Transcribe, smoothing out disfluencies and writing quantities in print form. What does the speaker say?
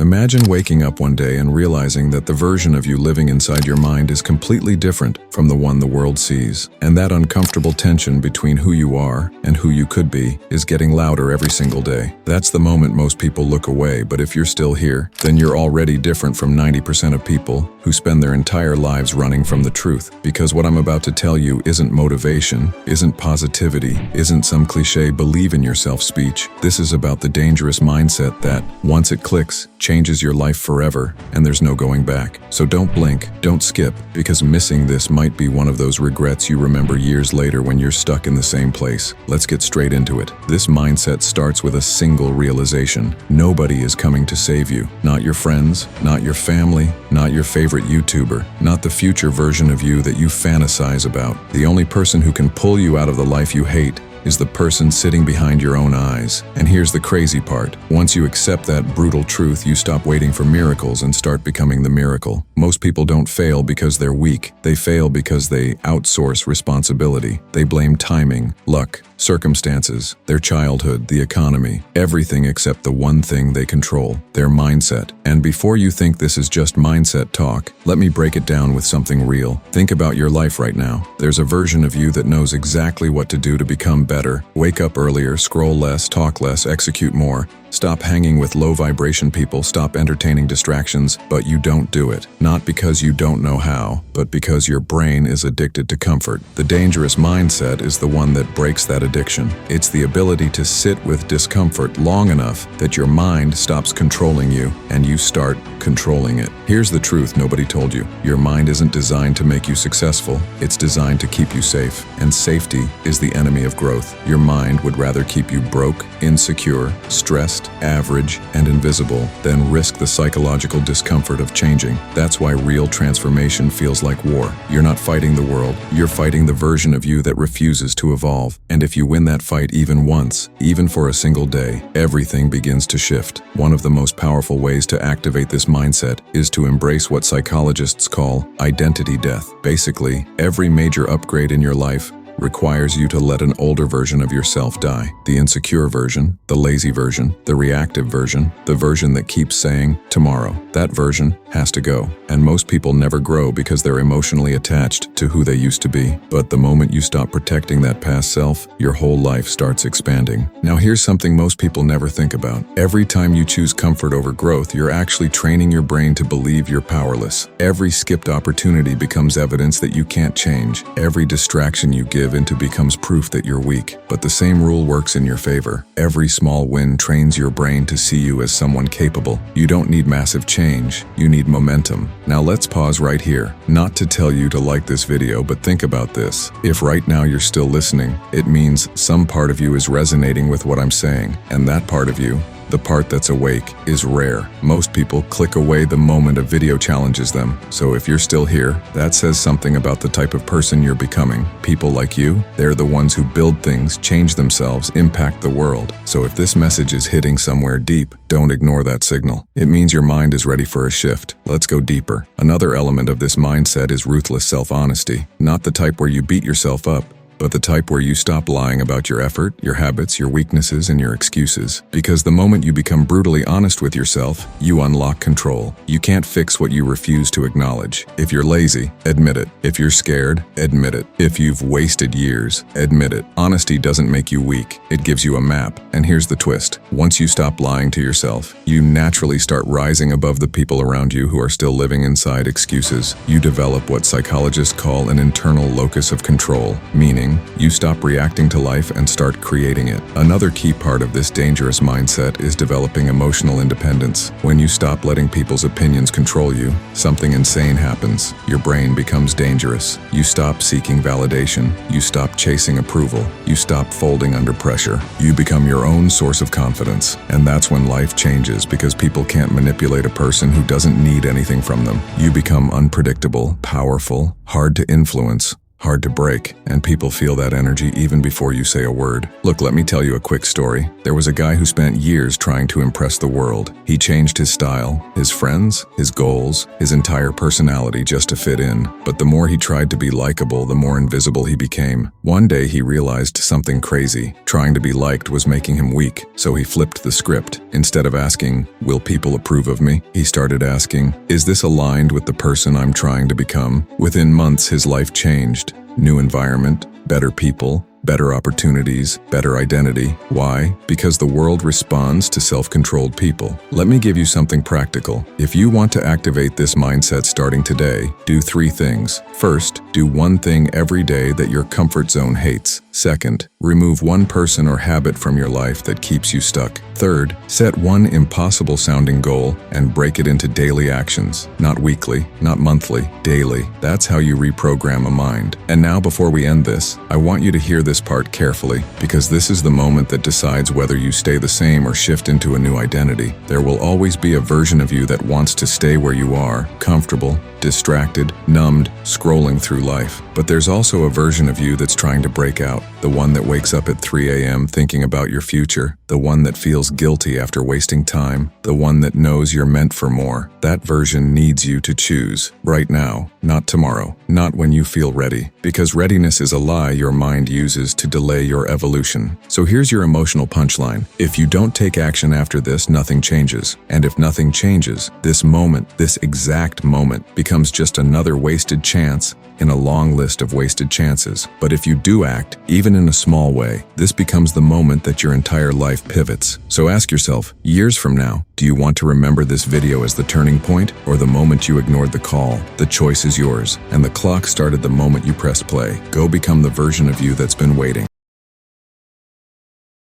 Imagine waking up one day and realizing that the version of you living inside your mind is completely different from the one the world sees. And that uncomfortable tension between who you are and who you could be is getting louder every single day. That's the moment most people look away, but if you're still here, then you're already different from 90% of people who spend their entire lives running from the truth. Because what I'm about to tell you isn't motivation, isn't positivity, isn't some cliche believe in yourself speech. This is about the dangerous mindset that, once it clicks, changes your life forever, and there's no going back. So don't blink, don't skip, because missing this might be one of those regrets you remember years later when you're stuck in the same place. Let's get straight into it. This mindset starts with a single realization. Nobody is coming to save you. Not your friends, not your family, not your favorite YouTuber, not the future version of you that you fantasize about. The only person who can pull you out of the life you hate is the person sitting behind your own eyes. And here's the crazy part. Once you accept that brutal truth, you stop waiting for miracles and start becoming the miracle. Most people don't fail because they're weak. They fail because they outsource responsibility. They blame timing, luck, circumstances, their childhood, the economy, everything except the one thing they control, their mindset. And before you think this is just mindset talk, let me break it down with something real. Think about your life right now. There's a version of you that knows exactly what to do to become better. Wake up earlier, scroll less, talk less, execute more. Stop hanging with low-vibration people, stop entertaining distractions, but you don't do it. Not because you don't know how, but because your brain is addicted to comfort. The dangerous mindset is the one that breaks that addiction. It's the ability to sit with discomfort long enough that your mind stops controlling you and you start controlling it. Here's the truth nobody told you. Your mind isn't designed to make you successful. It's designed to keep you safe. And safety is the enemy of growth. Your mind would rather keep you broke, insecure, stressed, average, and invisible than risk the psychological discomfort of changing. That's why real transformation feels like war. You're not fighting the world. You're fighting the version of you that refuses to evolve. And if you win that fight even once, even for a single day, everything begins to shift. One of the most powerful ways to activate this mindset is to embrace what psychologists call identity death. Basically, every major upgrade in your life requires you to let an older version of yourself die. The insecure version, the lazy version, the reactive version, the version that keeps saying, tomorrow. That version has to go. And most people never grow because they're emotionally attached to who they used to be. But the moment you stop protecting that past self, your whole life starts expanding. Now here's something most people never think about. Every time you choose comfort over growth, you're actually training your brain to believe you're powerless. Every skipped opportunity becomes evidence that you can't change. Every distraction you give into becomes proof that you're weak. But the same rule works in your favor. Every small win trains your brain to see you as someone capable. You don't need massive change, you need momentum. Now let's pause right here. Not to tell you to like this video, but think about this. If right now you're still listening, it means some part of you is resonating with what I'm saying. And that part of you, the part that's awake, is rare. Most people click away the moment a video challenges them. So if you're still here, that says something about the type of person you're becoming. People like you, they're the ones who build things, change themselves, impact the world. So if this message is hitting somewhere deep, don't ignore that signal. It means your mind is ready for a shift. Let's go deeper. Another element of this mindset is ruthless self-honesty. Not the type where you beat yourself up, but the type where you stop lying about your effort, your habits, your weaknesses, and your excuses. Because the moment you become brutally honest with yourself, you unlock control. You can't fix what you refuse to acknowledge. If you're lazy, admit it. If you're scared, admit it. If you've wasted years, admit it. Honesty doesn't make you weak. It gives you a map. And here's the twist. Once you stop lying to yourself, you naturally start rising above the people around you who are still living inside excuses. You develop what psychologists call an internal locus of control, meaning you stop reacting to life and start creating it. Another key part of this dangerous mindset is developing emotional independence. When you stop letting people's opinions control you, something insane happens. Your brain becomes dangerous. You stop seeking validation. You stop chasing approval. You stop folding under pressure. You become your own source of confidence. And that's when life changes, because people can't manipulate a person who doesn't need anything from them. You become unpredictable, powerful, hard to influence, hard to break, and people feel that energy even before you say a word. Look, let me tell you a quick story. There was a guy who spent years trying to impress the world. He changed his style, his friends, his goals, his entire personality just to fit in. But the more he tried to be likable, the more invisible he became. One day he realized something crazy. Trying to be liked was making him weak, so he flipped the script. Instead of asking, "Will people approve of me?" he started asking, "Is this aligned with the person I'm trying to become?" Within months, his life changed. New environment, better people, better opportunities, better identity. Why? Because the world responds to self-controlled people. Let me give you something practical. If you want to activate this mindset starting today, do 3 things. First, do one thing every day that your comfort zone hates. Second, remove one person or habit from your life that keeps you stuck. Third, set one impossible-sounding goal and break it into daily actions. Not weekly, not monthly, daily. That's how you reprogram a mind. And now, before we end this, I want you to hear this part carefully, because this is the moment that decides whether you stay the same or shift into a new identity. There will always be a version of you that wants to stay where you are, comfortable, distracted, numbed, scrolling through life. But there's also a version of you that's trying to break out, the one that wakes up at 3 a.m. thinking about your future, the one that feels guilty after wasting time, the one that knows you're meant for more. That version needs you to choose, right now, not tomorrow, not when you feel ready, because readiness is a lie your mind uses to delay your evolution. So here's your emotional punchline. If you don't take action after this, nothing changes. And if nothing changes, this moment, this exact moment, becomes just another wasted chance in a long list of wasted chances. But if you do act, even in a small way, this becomes the moment that your entire life pivots. So ask yourself, years from now, do you want to remember this video as the turning point, or the moment you ignored the call? The choice is yours, and the clock started the moment you pressed play. Go become the version of you that's been waiting.